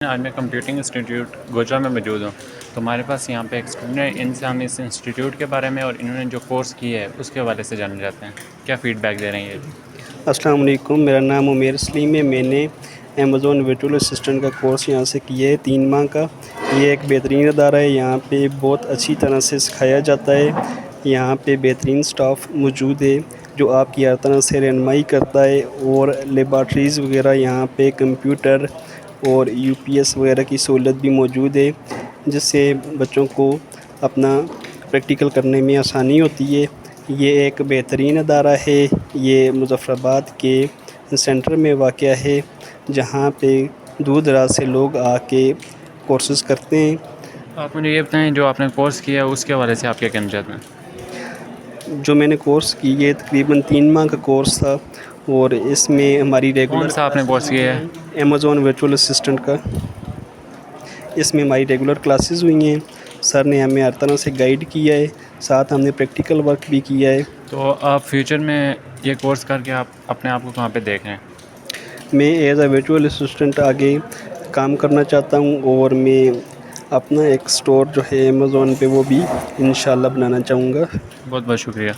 آج میں computing institute Gojra میں موجود ہوں. تو ہمارے پاس یہاں پہ ایک اسٹوڈنٹ ہے. ان سے ہم اس انسٹیٹیوٹ کے بارے میں اور انہوں نے جو کورس کیا ہے اس کے حوالے سے جاننا چاہتے ہیں. کیا فیڈ بیک دے رہے ہیں یہ؟ السلام علیکم، میرا نام عمیر سلیم ہے. میں نے امیزون ورچوئل اسسٹنٹ کا کورس یہاں سے کیا ہے 3 ماہ کا. یہ ایک بہترین ادارہ ہے. یہاں پہ بہت اچھی طرح سے سکھایا جاتا ہے. یہاں پہ بہترین سٹاف موجود ہے جو آپ کی ہر طرح سے رہنمائی کرتا ہے، اور لیبارٹریز وغیرہ یہاں پہ کمپیوٹر اور UPS وغیرہ کی سہولت بھی موجود ہے، جس سے بچوں کو اپنا پریکٹیکل کرنے میں آسانی ہوتی ہے. یہ ایک بہترین ادارہ ہے. یہ مظفر آباد کے سینٹر میں واقع ہے، جہاں پہ دور دراز سے لوگ آ کے کورسز کرتے ہیں. آپ مجھے یہ بتائیں، جو آپ نے کورس کیا ہے اس کے حوالے سے آپ کیا کہنا چاہتے ہیں؟ جو میں نے کورس کی یہ تقریباً 3 ماہ کا کورس تھا، اور اس میں ہماری کون ریگولر سا آپ نے کورس کیا ہے؟ امیزون ورچوئل اسسٹنٹ کا. اس میں ہماری ریگولر کلاسز ہوئی ہیں. سر نے ہمیں ہر طرح سے گائیڈ کیا ہے، ساتھ ہم نے پریکٹیکل ورک بھی کیا ہے. تو آپ فیوچر میں یہ کورس کر کے آپ اپنے آپ کو کہاں پہ دیکھ رہے ہیں؟ میں ایز اے ورچوئل اسسٹنٹ آگے کام کرنا چاہتا ہوں، اور میں اپنا ایک اسٹور جو ہے امیزون پہ وہ بھی انشاءاللہ بنانا چاہوں گا. بہت بہت شکریہ.